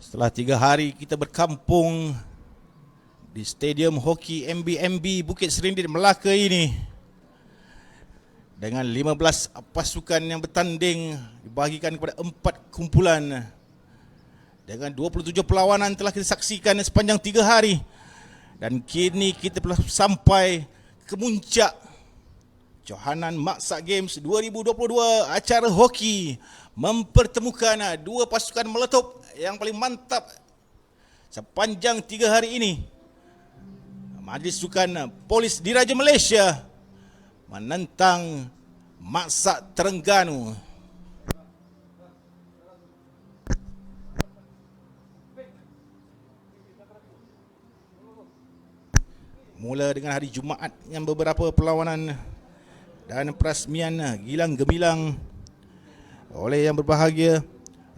Setelah 3 hari kita berkampung di Stadium Hoki MBMB Bukit Serindit, Melaka ini, dengan 15 pasukan yang bertanding dibahagikan kepada 4 kumpulan, dengan 27 perlawanan telah kita saksikan sepanjang 3 hari. Dan kini kita telah sampai ke muncak Johanan Maksak Games 2022. Acara hoki mempertemukan dua pasukan meletup yang paling mantap sepanjang 3 hari ini. Majlis Sukan Polis Diraja Malaysia menentang Maksak Terengganu. Mula dengan hari Jumaat yang beberapa perlawanan dan perasmian gilang gemilang oleh yang berbahagia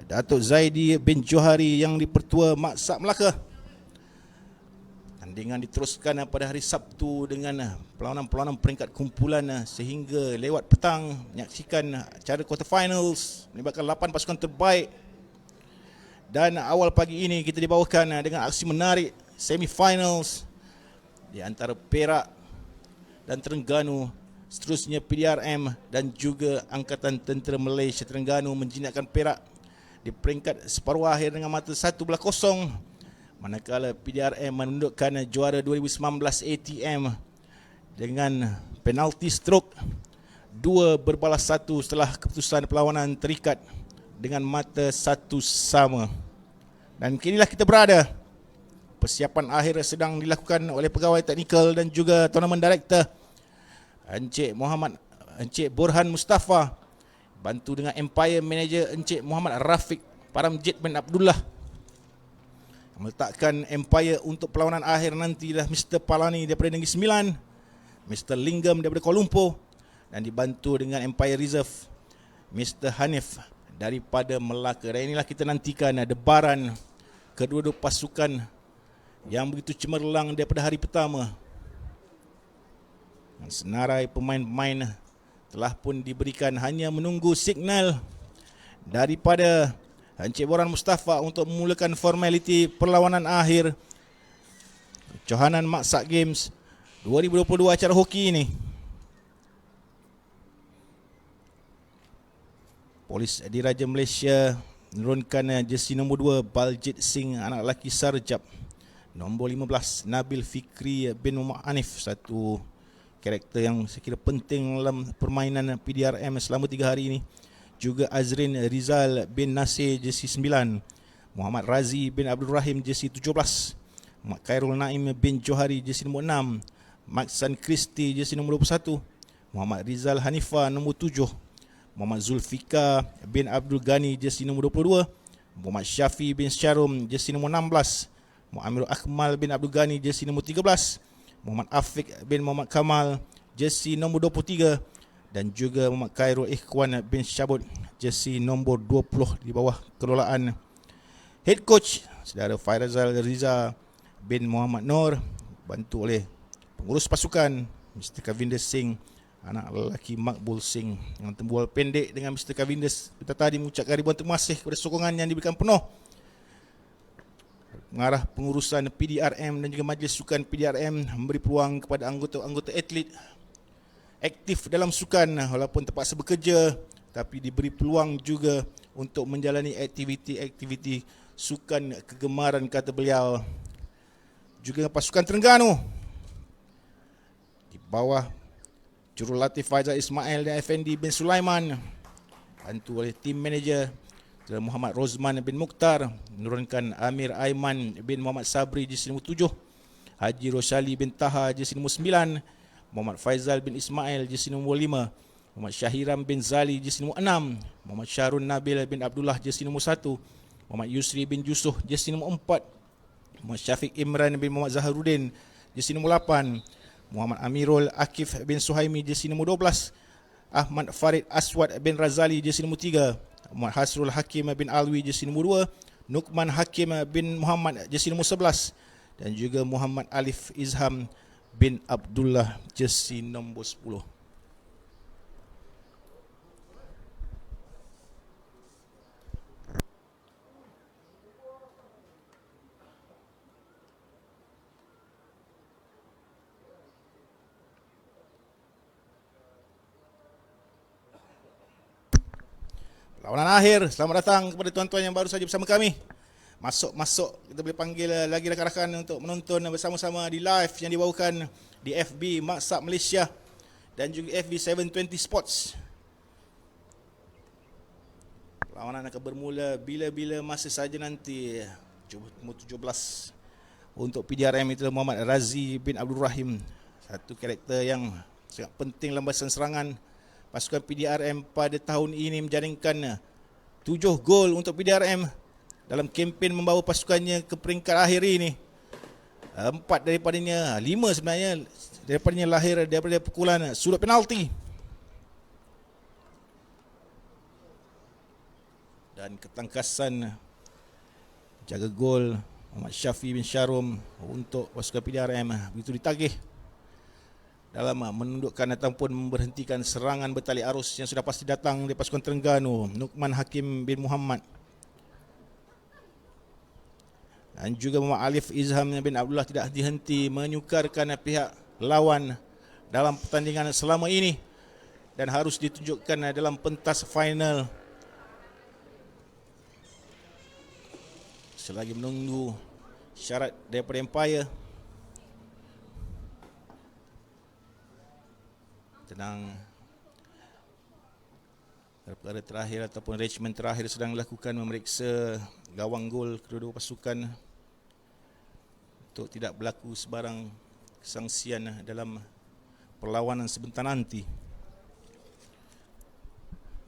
Datuk Zaidi bin Johari yang dipertua Maksak Melaka. Tandingan diteruskan pada hari Sabtu dengan perlawanan-perlawanan peringkat kumpulan sehingga lewat petang menyaksikan acara quarter finals melibatkan 8 pasukan terbaik. Dan awal pagi ini kita dibawakan dengan aksi menarik semi-finals di antara Perak dan Terengganu. Seterusnya PDRM dan juga Angkatan Tentera Malaysia Terengganu menjinakkan Perak di peringkat separuh akhir dengan mata 1-0, manakala PDRM menundukkan juara 2019 ATM dengan penalti stroke 2-1 setelah keputusan perlawanan terikat dengan mata 1-1. Dan kinilah kita berada. Persiapan akhir sedang dilakukan oleh pegawai teknikal dan juga tournament director Encik Burhan Mustafa, bantu dengan Empire Manager Encik Muhammad Rafiq Paramjid bin Abdullah. Meletakkan Empire untuk perlawanan akhir nanti adalah Mr. Palani daripada Negeri Sembilan, Mr. Linggam daripada Kuala Lumpur, dan dibantu dengan Empire Reserve Mr. Hanif daripada Melaka. Dan inilah kita nantikan debaran kedua-dua pasukan yang begitu cemerlang daripada hari pertama. Senarai pemain-pemain telah pun diberikan, hanya menunggu signal daripada Encik Burhan Mustafa untuk memulakan formaliti perlawanan akhir Johanan Maksak Games 2022 acara hoki ini. Polis Diraja Malaysia menurunkan jersey nombor 2 Baljit Singh, anak lelaki Sarjab. Nombor 15 Nabil Fikri bin Muhammad Anif, satu karakter yang saya kira penting dalam permainan PDRM selama 3 hari ini. Juga Azrin Rizal bin Nasir jersey 9, Muhammad Razi bin Abdul Rahim jersey 17, Muhammad Khairul Naim bin Johari jersey nombor 6, Maksan Kristi jersey nombor 21, Muhammad Rizal Hanifa nombor 7, Muhammad Zulfika bin Abdul Ghani jersey nombor 22, Muhammad Syafi bin Syarum jersey nombor 16, Muhammad Akmal bin Abdul Ghani jersey nombor 13, Muhammad Afiq bin Muhammad Kamal jersey nombor 23, dan juga Muhammad Khairul Ikhwan bin Syabud jersey nombor 20 di bawah kelolaan head coach saudara Fairazal Riza bin Muhammad Nur, bantu oleh pengurus pasukan Mr. Kavinder Singh, anak lelaki Makbul Singh, yang tembual pendek dengan Mr. Kavinder. Kita tadi mengucapkan ribuan terima kasih kepada sokongan yang diberikan penuh mengarah pengurusan PDRM dan juga Majlis Sukan PDRM, memberi peluang kepada anggota-anggota atlet aktif dalam sukan walaupun terpaksa bekerja, tapi diberi peluang juga untuk menjalani aktiviti-aktiviti sukan kegemaran, kata beliau. Juga pasukan Terengganu di bawah Jurulatih Faizal Ismail dan Effendi bin Sulaiman, bantu oleh tim manager Muhammad Rozman bin Mukhtar, menurunkan Amir Aiman bin Muhammad Sabri jersey nombor 7, Haji Roshali bin Taha jersey nombor 9, Muhammad Faizal bin Ismail jersey nombor 5, Muhammad Syahiram bin Zali jersey nombor 6, Muhammad Syarun Nabil bin Abdullah jersey nombor 1, Muhammad Yusri bin Yusuh jersey nombor 4, Muhammad Syafiq Imran bin Muhammad Zaharuddin jersey nombor 8, Muhammad Amirul Akif bin Suhaimi jersey nombor 12, Ahmad Farid Aswad bin Razali jersey nombor 3, Muhammad Hasrul Hakim bin Alwi jersey nombor 2, Nukman Hakim bin Muhammad jersey nombor 11, dan juga Muhammad Alif Izham bin Abdullah jersey nombor 10. Lawanan akhir. Selamat datang kepada tuan-tuan yang baru saja bersama kami. Masuk. Kita boleh panggil lagi rakan-rakan untuk menonton bersama-sama di live yang dibawakan di FB Maksat Malaysia dan juga FB 720 Sports. Perlawanan akan bermula bila-bila masa saja nanti. Umur 17 untuk PDRM itu Muhammad Razi bin Abdul Rahim. Satu karakter yang sangat penting dalam barisan serangan pasukan PDRM pada tahun ini, menjaringkan 7 gol untuk PDRM dalam kempen membawa pasukannya ke peringkat akhir ini. 4 daripadanya, 5 sebenarnya daripadanya lahir daripada pukulan sudut penalti. Dan ketangkasan jaga gol Muhammad Syafi bin Syarum untuk pasukan PDRM begitu ditagih dalam menundukkan ataupun memberhentikan serangan bertali arus yang sudah pasti datang dari pasukan Terengganu, Nukman Hakim bin Muhammad. Dan juga Muhammad Alif Izham bin Abdullah tidak dihenti menyukarkan pihak lawan dalam pertandingan selama ini dan harus ditunjukkan dalam pentas final. Selagi menunggu syarat daripada Empire. Tenang. Perkara terakhir ataupun arrangement terakhir sedang dilakukan memeriksa gawang gol kedua-dua pasukan untuk tidak berlaku sebarang kesangsian dalam perlawanan sebentar nanti.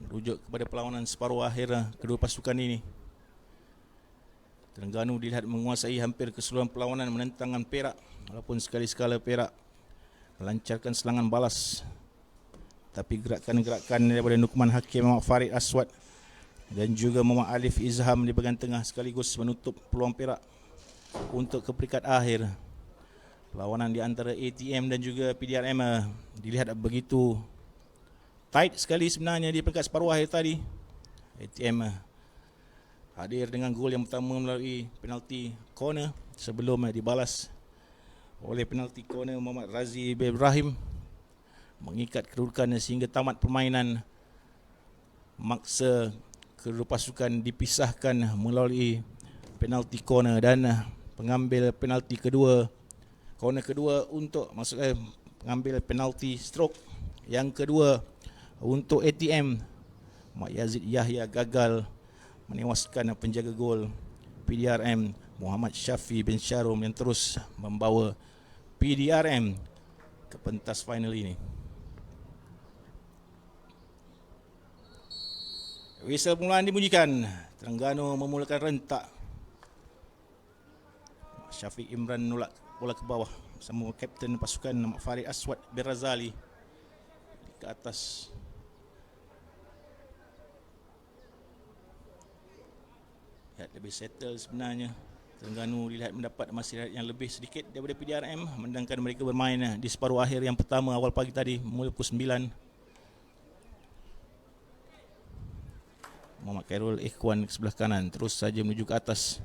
Merujuk kepada perlawanan separuh akhir kedua pasukan ini, Terengganu dilihat menguasai hampir keseluruhan perlawanan menentangkan Perak, walaupun sekali-sekala Perak melancarkan serangan balas. Tapi gerakan-gerakan daripada Nukman Hakim, Muhammad Farid Aswad dan juga Muhammad Alif Izham di bahagian tengah sekaligus menutup peluang Perak untuk ke peringkat akhir. Perlawanan di antara ATM dan juga PDRM dilihat begitu tight sekali sebenarnya di peringkat separuh akhir tadi. ATM hadir dengan gol yang pertama melalui penalti corner sebelum dibalas oleh penalti corner Muhammad Razi bin Ibrahim, mengikat kedudukan sehingga tamat permainan. Maksa kedua pasukan dipisahkan melalui penalti corner dan pengambil penalti kedua, corner kedua untuk maksudnya pengambil penalti stroke yang kedua untuk ATM, Mak Yazid Yahya gagal menewaskan penjaga gol PDRM Muhammad Syafi bin Syarum yang terus membawa PDRM ke pentas final ini. Whistle permulaan dibunyikan. Terengganu memulakan rentak. Syafiq Imran nolak bola ke bawah bersama kapten pasukan Muhammad Farid Aswad bin Razali ke atas. Lihat lebih settle sebenarnya. Terengganu dilihat mendapat masa yang lebih sedikit daripada PDRM, sedangkan mereka bermain di separuh akhir yang pertama awal pagi tadi mula pukul 9. Muhammad Khairul Ikhwan ke sebelah kanan, terus saja menuju ke atas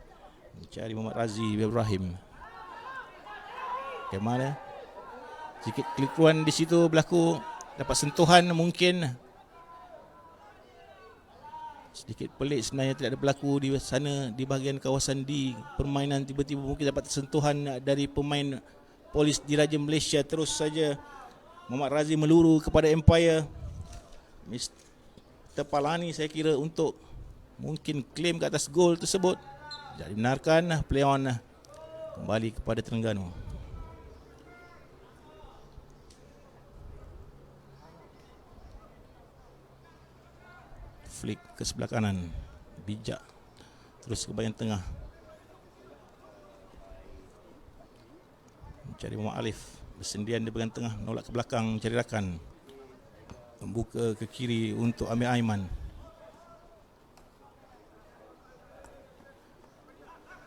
mencari Muhammad Razi bin Ibrahim. Bagaimana? Sedikit keliruan di situ berlaku, dapat sentuhan mungkin. Sedikit pelik sebenarnya tidak ada berlaku di sana di bahagian kawasan di permainan, tiba-tiba mungkin dapat sentuhan dari pemain Polis Diraja Malaysia. Terus saja Muhammad Razi meluru kepada Empire. Mr. Palani saya kira untuk mungkin klaim ke atas gol tersebut. Jadi benarkan play on kembali kepada Terengganu. Flick ke sebelah kanan, bijak terus ke bahagian tengah mencari Muhammad Alif, bersendirian di bahagian tengah, menolak ke belakang mencari rakan, membuka ke kiri untuk Amir Aiman.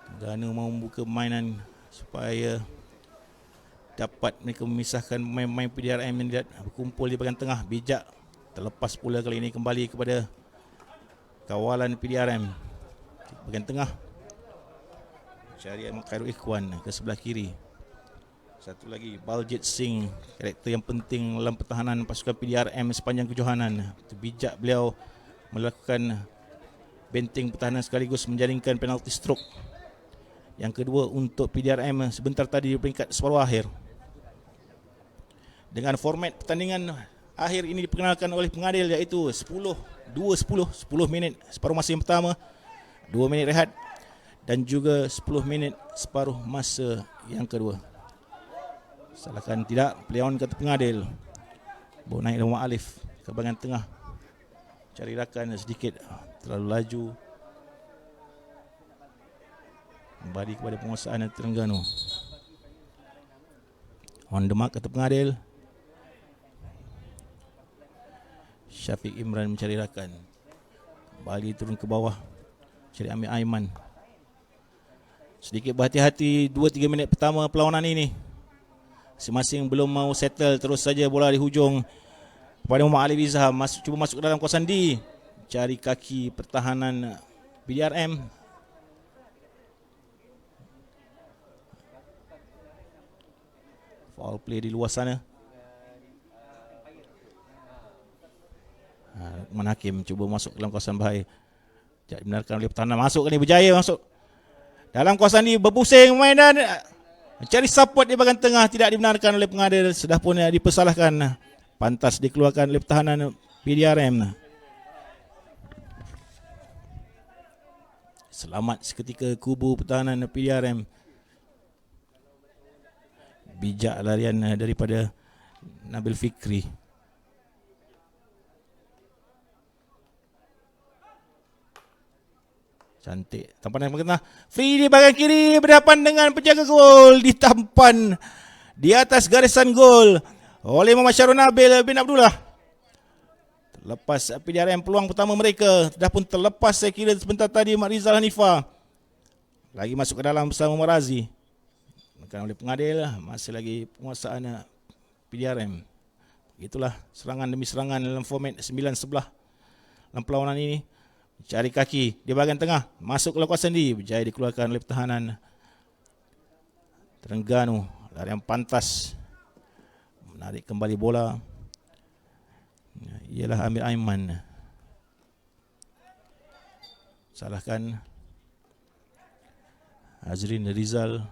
Terengganu mau membuka permainan supaya dapat mereka memisahkan pemain-pemain PDRM yang berkumpul di bahagian tengah. Bijak terlepas pula kali ini kembali kepada kawalan PDRM di bahagian tengah. Cari Ahmad Khairul Ikhwan ke sebelah kiri. Satu lagi Baljit Singh, karakter yang penting dalam pertahanan pasukan PDRM sepanjang kejohanan. Itu bijak beliau melakukan benteng pertahanan sekaligus menjaringkan penalti stroke. Yang kedua untuk PDRM sebentar tadi di peringkat separuh akhir. Dengan format pertandingan akhir ini diperkenalkan oleh pengadil, iaitu 10 minit separuh masa yang pertama, 2 minit rehat dan juga 10 minit separuh masa yang kedua. Salahkan tidak, Leon kata pengadil. Bawa naik Muhammad Alif ke bahagian tengah. Cari rakan sedikit terlalu laju. Kembali kepada penguasaan Terengganu. On the mark kata pengadil. Syafiq Imran mencari rakan. Kembali turun ke bawah. Cari Amir Aiman. Sedikit berhati-hati 2-3 minit pertama perlawanan ini. Masing-masing belum mau settle, terus saja bola di hujung kepada Muhammad Ali Bizhar. Cuba masuk ke dalam kawasan D. Cari kaki pertahanan PDRM. Foul play di luar sana. Lukman Hakim cuba masuk ke dalam kawasan bahaya. Tidak dibenarkan oleh pertahanan. Masuk kali, berjaya masuk dalam kawasan ini, berpusing main dan mencari support di bahagian tengah. Tidak dibenarkan oleh pengadil. Sudah pun dipersalahkan. Pantas dikeluarkan oleh pertahanan PDRM. Selamat seketika kubu pertahanan PDRM. Bijak larian daripada Nabil Fikri. Cantik tampanan yang berkena. Free di bahagian kiri berhadapan dengan penjaga gol. Ditampan di atas garisan gol oleh Muhammad Syarul Nabil bin Abdullah. Terlepas PDRM peluang pertama mereka. Dah pun terlepas saya kira sebentar tadi Mak Rizal Hanifah. Lagi masuk ke dalam bersama Muhammad Razi. Bukan oleh pengadil. Masih lagi penguasaan PDRM. Itulah serangan demi serangan dalam format 9-11 dalam perlawanan ini. Cari kaki di bahagian tengah. Masuk ke kawasan D. Berjaya dikeluarkan oleh pertahanan Terengganu. Larian pantas. Menarik kembali bola. Ialah Amir Aiman. Salahkan Azrin Rizal.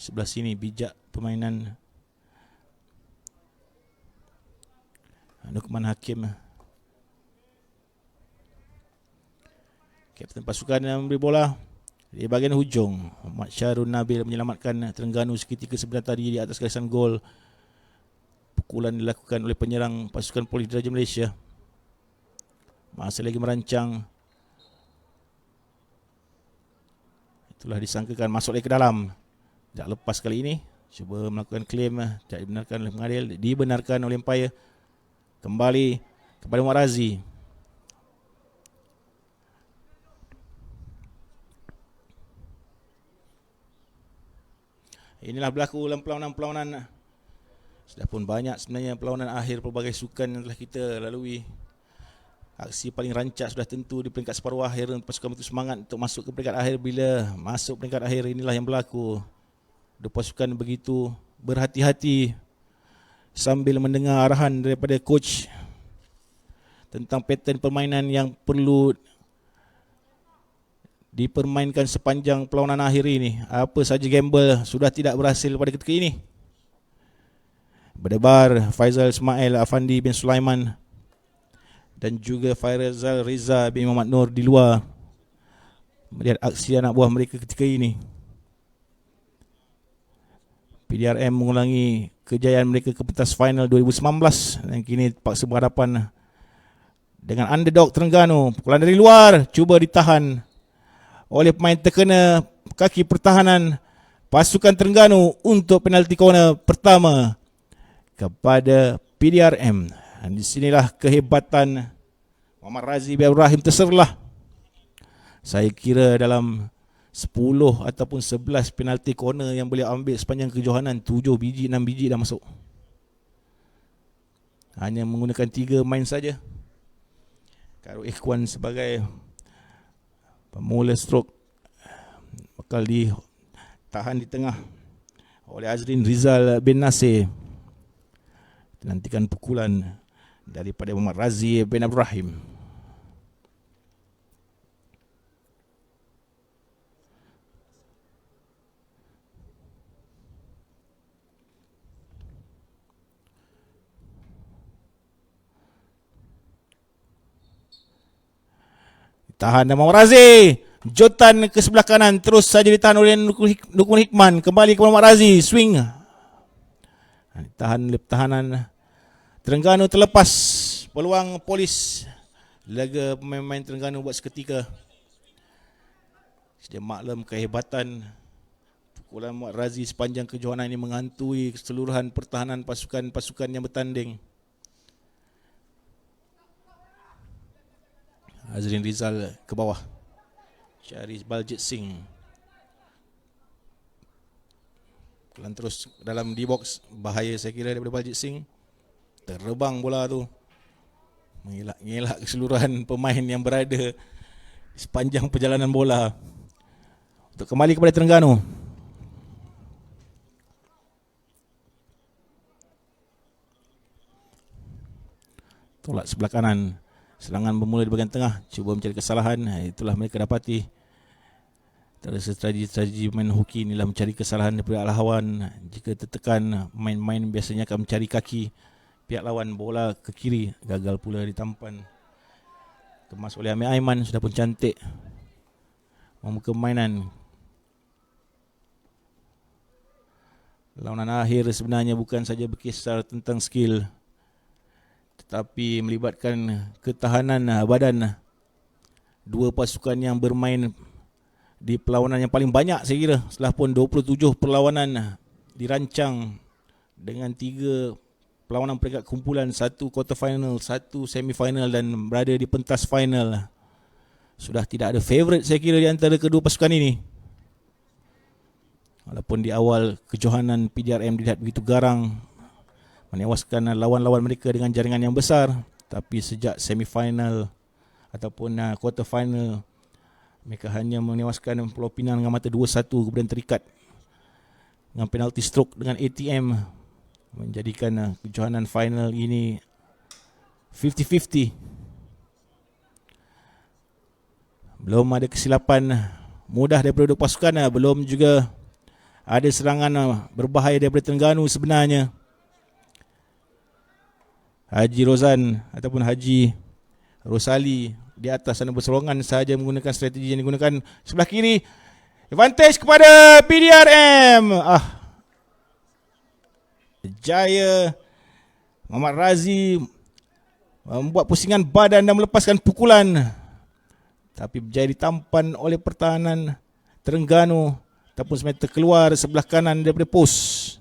Sebelah sini bijak permainan Lukman Hakim. Kapten pasukan yang memberi bola di bahagian hujung. Muhammad Syarul Nabil menyelamatkan Terengganu seketika sebentar tadi di atas garisan gol. Pukulan dilakukan oleh penyerang pasukan Polis Diraja Malaysia. Masih lagi merancang. Itulah disangkakan masuk lagi ke dalam. Tak lepas kali ini. Cuba melakukan claim. Tak dibenarkan oleh pengadil. Dibenarkan oleh umpire. Kembali kepada Muhammad Razi. Inilah berlaku dalam perlawanan-perlawanan. Sudah pun banyak sebenarnya perlawanan akhir pelbagai sukan yang telah kita lalui. Aksi paling rancak sudah tentu di peringkat separuh akhir. Pasukan itu semangat untuk masuk ke peringkat akhir. Bila masuk peringkat akhir, inilah yang berlaku. Dua pasukan begitu berhati-hati sambil mendengar arahan daripada coach tentang pattern permainan yang perlu dipermainkan sepanjang perlawanan akhir ini. Apa saja gamble sudah tidak berhasil pada ketika ini. Berdebar Faizal Ismail Afandi bin Sulaiman dan juga Faizal Riza bin Muhammad Nur di luar melihat aksi anak buah mereka ketika ini. PDRM mengulangi kejayaan mereka ke pentas final 2019 dan kini terpaksa berhadapan dengan underdog Terengganu. Pukulan dari luar cuba ditahan oleh pemain terkena kaki pertahanan pasukan Terengganu untuk penalti corner pertama kepada PDRM. Dan di sinilah kehebatan Muhammad Razi bin Ibrahim terserlah. Saya kira dalam 10 ataupun 11 penalti corner yang beliau ambil sepanjang kejohanan, 7 biji, 6 biji dah masuk. Hanya menggunakan 3 main saja. Karul Ikhwan sebagai pemula stroke bakal ditahan di tengah oleh Azrin Rizal bin Nasir. Nantikan pukulan daripada Muhammad Razi bin Ibrahim. Tahan dan Muhammad Razi. Jotan ke sebelah kanan, terus saja ditahan oleh Nukul Hikman. Kembali ke Muhammad Razi, swing. Tahan oleh pertahanan Terengganu, terlepas peluang Polis. Laga pemain-pemain Terengganu buat seketika. Dia maklum kehebatan pukulan Muhammad Razi sepanjang kejohanan ini menghantui keseluruhan pertahanan pasukan-pasukan yang bertanding. Azrin Rizal ke bawah, cari Baljit Singh. Pukulan terus dalam D-box, bahaya saya kira daripada Baljit Singh. Terbang bola tu, mengelak-ngelak keseluruhan pemain yang berada sepanjang perjalanan bola. Untuk kembali kepada Terengganu. Tolak sebelah kanan. Serangan bermula di bahagian tengah, cuba mencari kesalahan. Itulah mereka dapati. Terus strategi main hoki inilah mencari kesalahan daripada lawan. Jika tertekan, main-main biasanya akan mencari kaki pihak lawan. Bola ke kiri, gagal pula ditampan. Kemas oleh Amir Aiman, sudah pun cantik membuka permainan. Lawanan akhir sebenarnya bukan saja berkisar tentang skill, tetapi melibatkan ketahanan badan. Dua pasukan yang bermain di perlawanan yang paling banyak saya kira. Setelah pun 27 perlawanan dirancang dengan 3 perlawanan peringkat kumpulan, 1 quarter final, 1 semi final dan berada di pentas final. Sudah tidak ada favourite saya kira di antara kedua pasukan ini. Walaupun di awal kejohanan PDRM dilihat begitu garang, menewaskan lawan-lawan mereka dengan jaringan yang besar, tapi sejak semi-final ataupun quarter final, mereka hanya menewaskan Pulau Pinang dengan mata 2-1, kemudian terikat dengan penalti stroke dengan ATM, menjadikan kejohanan final ini 50-50. Belum ada kesilapan mudah daripada dua pasukan, belum juga ada serangan berbahaya daripada Terengganu sebenarnya. Haji Rozan ataupun Haji Rosali di atas sana berserongan sahaja menggunakan strategi yang digunakan. Sebelah kiri, advantage kepada PDRM. Jaya Muhammad Razi membuat pusingan badan dan melepaskan pukulan, tapi berjaya ditampan oleh pertahanan Terengganu ataupun semata keluar sebelah kanan daripada pos.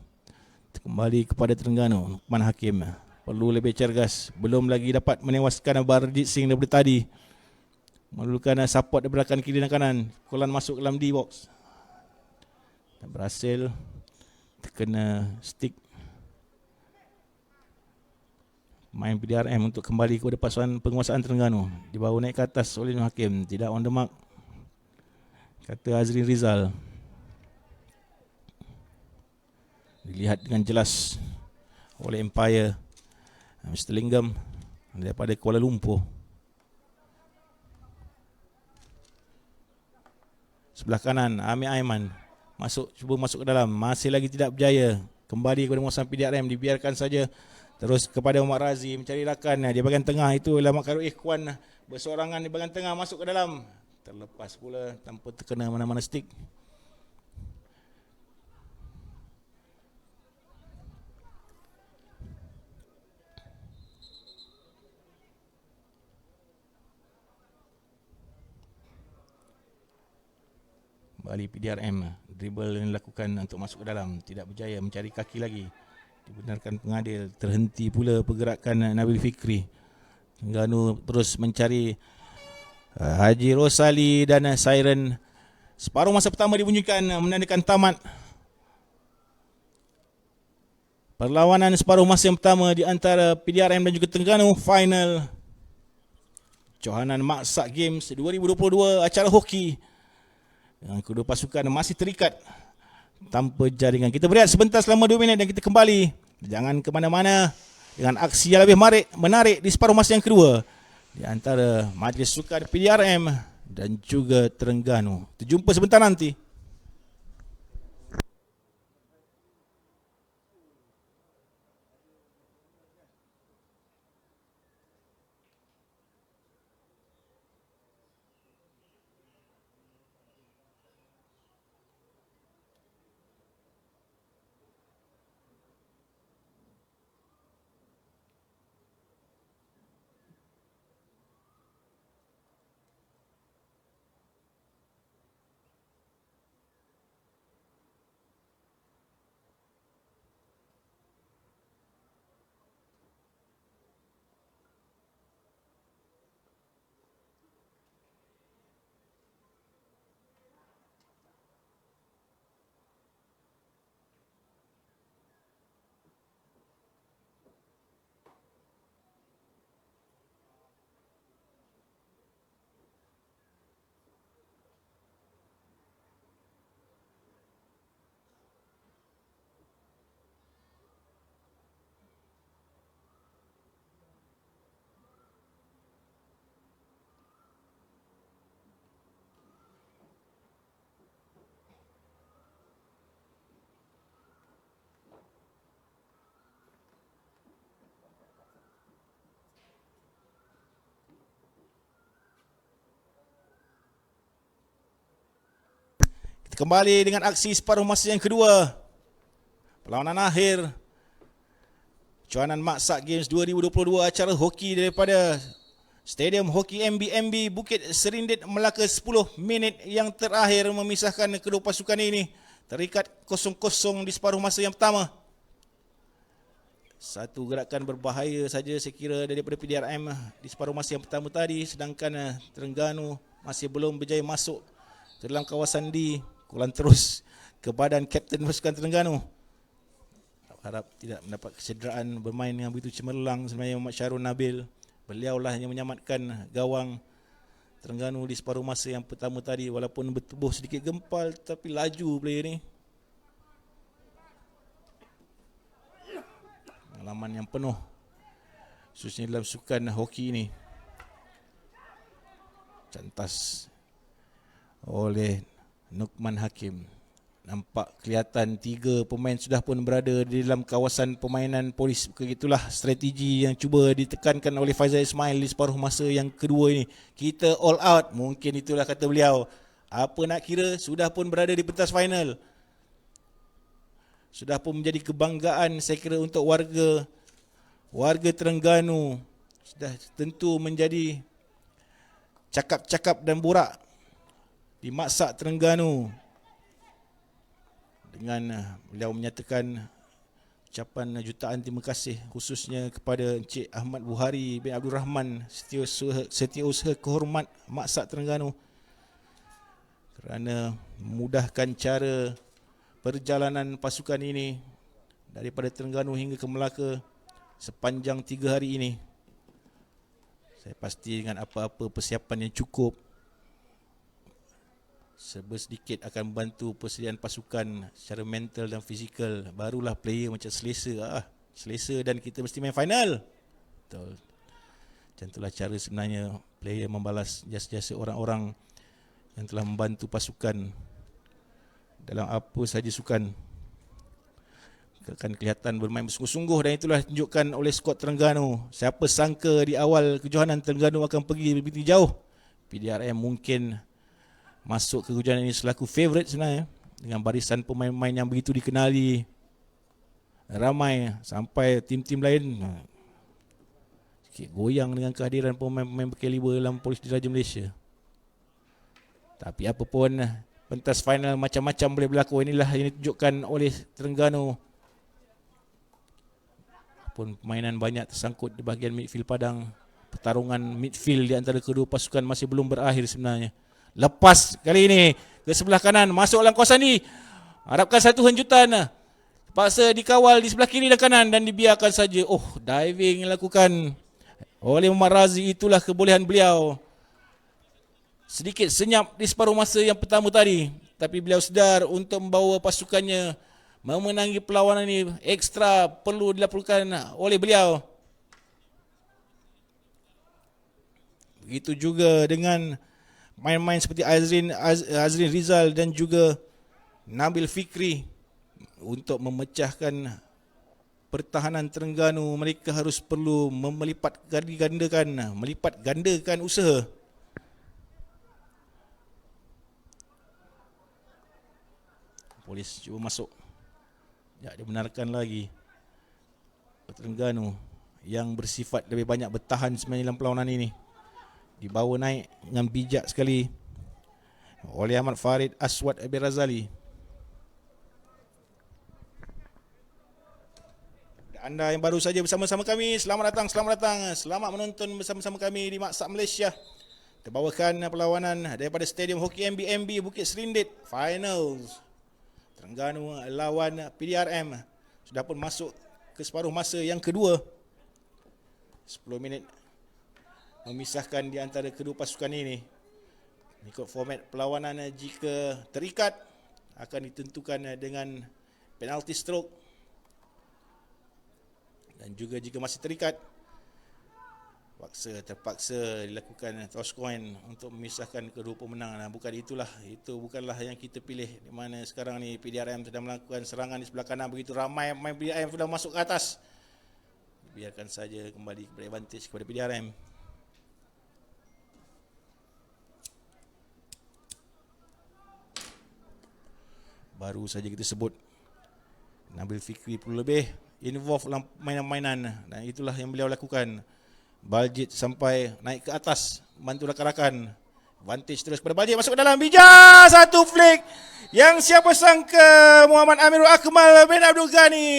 Kembali kepada Terengganu. Lukman Hakim perlu lebih cergas, belum lagi dapat menewaskan Baljit Singh daripada tadi. Memerlukan support daripada belakang kiri dan kanan. Pukulan masuk dalam D-box dan berhasil terkena stick main PDRM untuk kembali kepada pasukan penguasaan Terengganu. Dibawa naik ke atas oleh Nur Hakim, tidak on the mark, kata Azrin Rizal. Dilihat dengan jelas oleh Empire, Mr. Linggam daripada Kuala Lumpur. Sebelah kanan, Amir Aiman cuba masuk ke dalam, masih lagi tidak berjaya. Kembali kepada penguasaan PDRM, dibiarkan saja. Terus kepada Muhammad Razi mencari rakan di bahagian tengah. Itu Mak Karul Ikhwan bersorangan di bahagian tengah, masuk ke dalam. Terlepas pula tanpa terkena mana-mana stick. Kembali PDRM, dribble yang dilakukan untuk masuk ke dalam, tidak berjaya, mencari kaki lagi. Dibenarkan pengadil, terhenti pula pergerakan Nabil Fikri. Terengganu terus mencari Haji Rosali dan siren separuh masa pertama dibunyikan menandakan tamat perlawanan separuh masa yang pertama di antara PDRM dan juga Terengganu. Final Johanan Maksak Games 2022, acara hoki yang kedua pasukan masih terikat tanpa jaringan. Kita berehat sebentar selama 2 minit dan kita kembali. Jangan ke mana-mana dengan aksi yang lebih menarik di separuh masa yang kedua di antara Majlis Sukan PDRM dan juga Terengganu. Terjumpa sebentar nanti. kembali dengan aksi separuh masa yang kedua. Perlawanan akhir Cawangan Maksak Games 2022, acara hoki daripada Stadium Hoki MBMB Bukit Serindit Melaka. 10 minit yang terakhir memisahkan kedua pasukan ini. Terikat 0-0 di separuh masa yang pertama. Satu gerakan berbahaya saja saya kira daripada PDRM di separuh masa yang pertama tadi, sedangkan Terengganu masih belum berjaya masuk ke dalam kawasan D. Kulan terus ke badan Kapten pasukan Terengganu. Harap tidak mendapat kecederaan, bermain yang begitu cemerlang sebenarnya Muhammad Syahrul Nabil. Beliaulah yang menyamatkan gawang Terengganu di separuh masa yang pertama tadi. Walaupun bertubuh sedikit gempal, tapi laju player ni. Pengalaman yang penuh, khususnya dalam sukan hoki ini. Cantas oleh Nukman Hakim. Nampak kelihatan 3 pemain sudah pun berada di dalam kawasan permainan polis. Begitulah strategi yang cuba ditekankan oleh Faizal Ismail di separuh masa yang kedua ini. Kita all out, mungkin itulah kata beliau. Apa nak kira, sudah pun berada di pentas final. Sudah pun menjadi kebanggaan saya kira untuk warga Terengganu. Sudah tentu menjadi cakap-cakap dan borak di Maksak Terengganu. Dengan beliau menyatakan ucapan jutaan terima kasih khususnya kepada Encik Ahmad Buhari bin Abdul Rahman, Setiausaha Kehormat Maksak Terengganu, kerana memudahkan cara perjalanan pasukan ini daripada Terengganu hingga ke Melaka sepanjang 3 hari ini. Saya pasti dengan apa-apa persiapan yang cukup, sedikit akan membantu persediaan pasukan secara mental dan fizikal. Barulah player macam selesa dan kita mesti main final. Betul. Macam itulah cara sebenarnya player membalas jasa-jasa orang-orang yang telah membantu pasukan dalam apa sahaja sukan. Akan kelihatan bermain bersungguh-sungguh, dan itulah tunjukkan oleh skuad Terengganu. Siapa sangka di awal kejohanan Terengganu akan pergi begitu jauh. PDRM mungkin masuk ke kejohanan ini selaku favourite sebenarnya, dengan barisan pemain-pemain yang begitu dikenali ramai, sampai tim-tim lain sikit goyang dengan kehadiran pemain-pemain berkaliber dalam Polis Diraja Malaysia. Tapi apapun, pentas final macam-macam boleh berlaku. Inilah yang ditunjukkan oleh Terengganu. Pun permainan banyak tersangkut di bahagian midfield padang. Pertarungan midfield di antara kedua pasukan masih belum berakhir sebenarnya. Lepas kali ini ke sebelah kanan, masuk dalam kawasan ni. Harapkan satu hembutan. Paksa dikawal di sebelah kiri dan kanan dan dibiarkan saja. Diving dilakukan oleh Muhammad Razi. Itulah kebolehan beliau. Sedikit senyap di separuh masa yang pertama tadi, tapi beliau sedar untuk membawa pasukannya memenangi perlawanan ini ekstra perlu dilakukan oleh beliau. Begitu juga dengan main-main seperti Azrin Rizal dan juga Nabil Fikri. Untuk memecahkan pertahanan Terengganu, mereka harus perlu melipat gandakan usaha. Polis cuba masuk. Tak dibenarkan lagi. Terengganu yang bersifat lebih banyak bertahan sebenarnya dalam perlawanan ini, dibawa naik dengan bijak sekali oleh Ahmad Farid Aswad Abi Razali. Anda yang baru saja bersama-sama kami, selamat datang. Selamat menonton bersama-sama kami di Maksak Malaysia. Terbawakan perlawanan daripada Stadium Hoki MBMB Bukit Serindit Finals. Terengganu lawan PDRM sudah pun masuk ke separuh masa yang kedua. 10 minit memisahkan di antara kedua pasukan ini. Ikut format perlawanan, jika terikat akan ditentukan dengan penalti stroke, dan juga jika masih terikat terpaksa dilakukan toss coin untuk memisahkan kedua pemenang. Itu bukanlah yang kita pilih, di mana sekarang ni PDRM sedang melakukan serangan di sebelah kanan. Begitu ramai pemain PDRM sudah masuk ke atas, biarkan saja kembali kepada advantage kepada PDRM. Baru saja kita sebut Nabil Fikri perlu lebih involve dalam mainan-mainan, dan itulah yang beliau lakukan. Baljit sampai naik ke atas, bantu rakan-rakan. Vantage terus pada Baljit, masuk ke dalam, bijak satu flick. Yang siapa sangka Muhammad Amirul Akmal bin Abdul Ghani.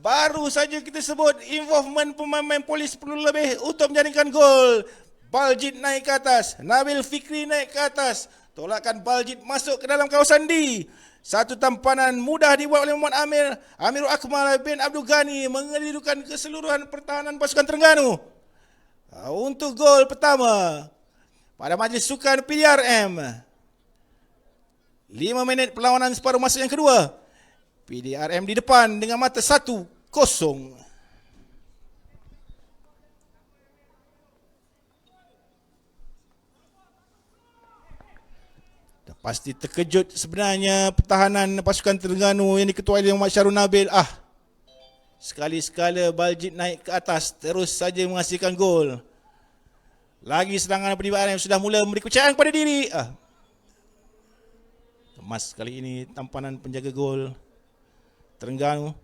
Baru saja kita sebut involvement pemain Polis perlu lebih untuk menjaringkan gol. Baljit naik ke atas, Nabil Fikri naik ke atas. Tolakan Baljit masuk ke dalam kawasan D. Satu tampanan mudah dibuat oleh Muhammad Amirul Akmal bin Abdul Ghani, mengelirukan keseluruhan pertahanan pasukan Terengganu untuk gol pertama pada majlis sukan PDRM. 5 minit perlawanan separuh masa yang kedua. PDRM di depan dengan mata 1-0. Pasti terkejut sebenarnya pertahanan pasukan Terengganu yang diketuai oleh Muhammad Syarul Nabil. Sekali-sekala Baljit naik ke atas, terus saja menghasilkan gol. Lagi serangan PDRM sudah mula memberi kepercayaan kepada diri. Emas kali ini tampanan penjaga gol Terengganu.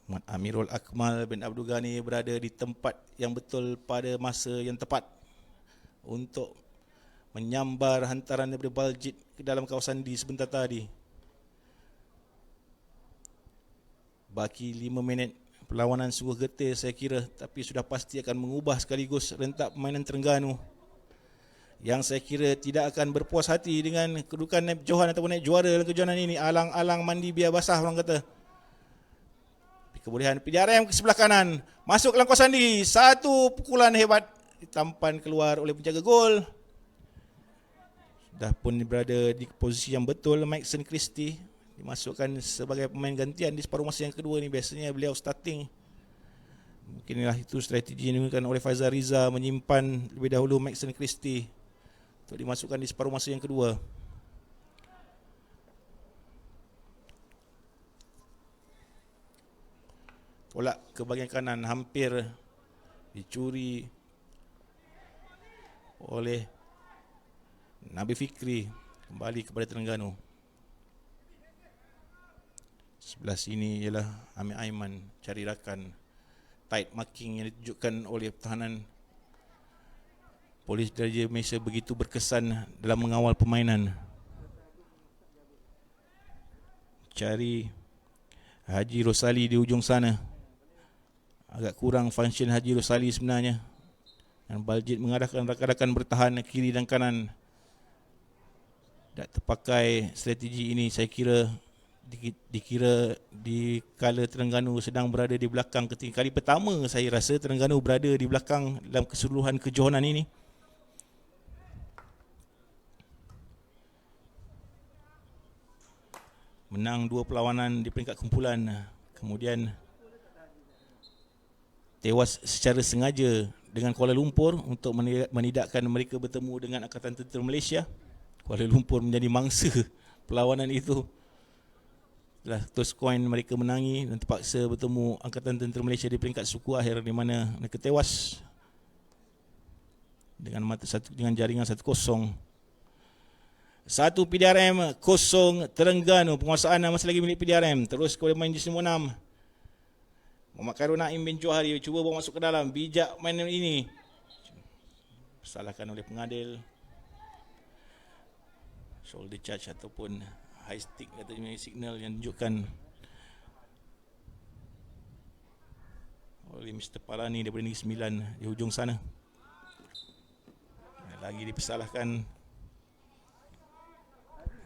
Muhammad Amirul Akmal bin Abdul Ghani berada di tempat yang betul pada masa yang tepat untuk menyambar hantaran daripada Baljit ke dalam kawasan D sebentar tadi. Baki 5 minit perlawanan sungguh getih saya kira, tapi sudah pasti akan mengubah sekaligus rentak permainan Terengganu, yang saya kira tidak akan berpuas hati dengan kedudukan naib Johan ataupun naib juara dalam kejohanan ini. Alang-alang mandi biar basah orang kata. Kebolehan PDRM ke sebelah kanan, masuk dalam kawasan D. Satu pukulan hebat ditampan keluar oleh penjaga gol. Dah pun berada di posisi yang betul Maxson Christie, dimasukkan sebagai pemain gantian di separuh masa yang kedua ni. Biasanya beliau starting. Mungkinlah itu strategi yang digunakan oleh Faizal Riza, menyimpan lebih dahulu Maxson Christie untuk dimasukkan di separuh masa yang kedua. Tolak ke bahagian kanan, hampir dicuri oleh Nabil Fikri. Kembali kepada Terengganu. Sebelah sini ialah Amir Aiman cari rakan. Tight marking yang ditunjukkan oleh pertahanan Polis Diraja Malaysia begitu berkesan dalam mengawal permainan. Cari Haji Rosali di ujung sana. Agak kurang function Haji Rosali sebenarnya. Dan Baljit mengarahkan rakan-rakan bertahan kiri dan kanan. Tak terpakai strategi ini, saya kira dikira di kala Terengganu sedang berada di belakang. Ketika kali pertama saya rasa Terengganu berada di belakang dalam keseluruhan kejohanan ini. Menang 2 perlawanan di peringkat kumpulan, kemudian tewas secara sengaja dengan Kuala Lumpur untuk menidakkan mereka bertemu dengan Angkatan Tentera Malaysia. Kuala Lumpur menjadi mangsa perlawanan itu. Setelah toss coin mereka menangi dan terpaksa bertemu Angkatan Tentera Malaysia di peringkat suku akhir, di mana mereka tewas dengan jaringan 1-0. 1 PDRM, 0 Terengganu. Penguasaan masih lagi milik PDRM. Terus kepada main jenis nombor 6. Muhammad Khairul Naim bin Johari cuba bawa masuk ke dalam. Bijak main ini. Salahkan oleh pengadil. Shoulder charge ataupun high stick katanya, signal yang tunjukkan oleh Mr. Palani daripada Negeri Sembilan di hujung sana. Lagi dipersalahkan.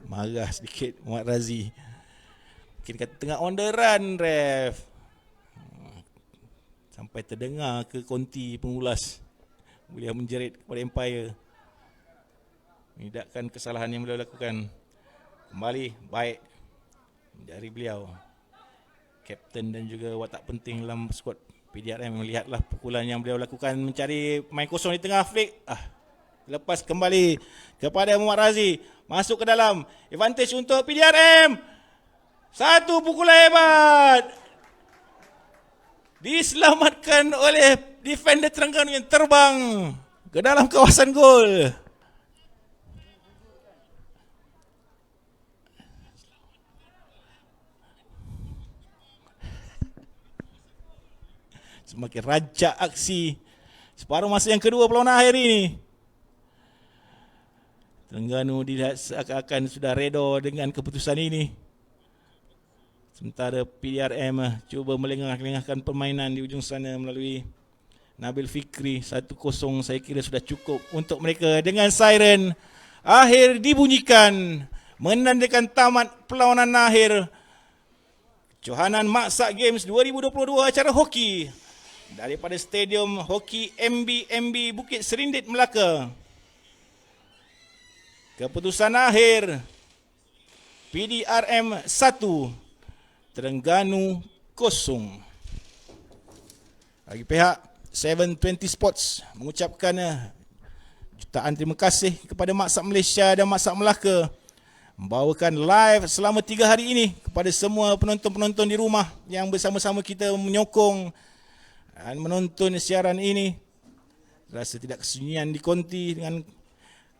Marah sedikit Muhammad Razi. Mungkin kata tengah on the run ref. Sampai terdengar ke konti pengulas. Beliau menjerit kepada Empire. Menidakkan kesalahan yang beliau lakukan. Kembali baik dari beliau. Kapten dan juga watak penting dalam skuad PDRM. Melihatlah pukulan yang beliau lakukan, mencari main kosong di tengah flick. Lepas kembali kepada Muhammad Razi. Masuk ke dalam. Advantage untuk PDRM. Satu pukulan hebat. Diselamatkan oleh defender Terengganu yang terbang ke dalam kawasan gol. Semakin rancak aksi separuh masa yang kedua perlawanan akhir ini. Terengganu dilihat seakan-akan sudah reda dengan keputusan ini. Sementara PDRM cuba melengah-lengahkan permainan di ujung sana melalui Nabil Fikri. 1-0 saya kira sudah cukup untuk mereka. Dengan siren akhir dibunyikan menandakan tamat perlawanan akhir Johanan Maksak Games 2022 acara hoki daripada Stadium Hoki MB Bukit Serindit, Melaka. Keputusan akhir PDRM 1, Terengganu 0. Bagi pihak 720 Sports mengucapkan jutaan terima kasih kepada Maksak Malaysia dan Maksak Melaka membawakan live selama 3 hari ini kepada semua penonton-penonton di rumah yang bersama-sama kita menyokong dan menonton siaran ini. Rasa tidak kesunyian di konti dengan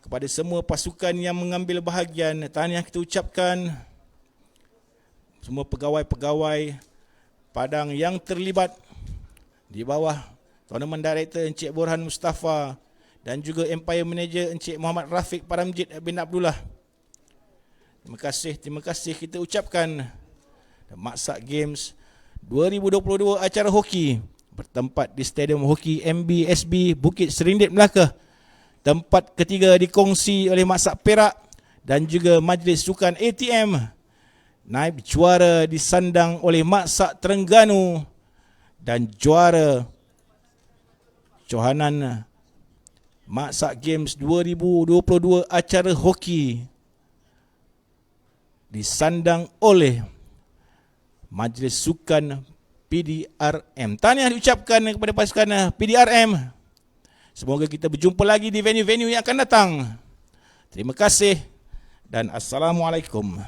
kepada semua pasukan yang mengambil bahagian. Tahniah kita ucapkan semua pegawai-pegawai Padang yang terlibat di bawah Tournament Director Encik Borhan Mustafa dan juga Empire Manager Encik Muhammad Rafiq Paramjid bin Abdullah. Terima kasih kita ucapkan. Maksak Games 2022 acara hoki bertempat di Stadium Hoki MBSB Bukit Serindit, Melaka. Tempat ketiga dikongsi oleh Maksak Perak dan juga Majlis Sukan ATM. Naib juara disandang oleh Maksak Terengganu dan juara Johanan Maksak Games 2022 acara hoki disandang oleh Majlis Sukan PDRM. Tahniah diucapkan kepada pasukan PDRM. Semoga kita berjumpa lagi di venue-venue yang akan datang. Terima kasih dan Assalamualaikum.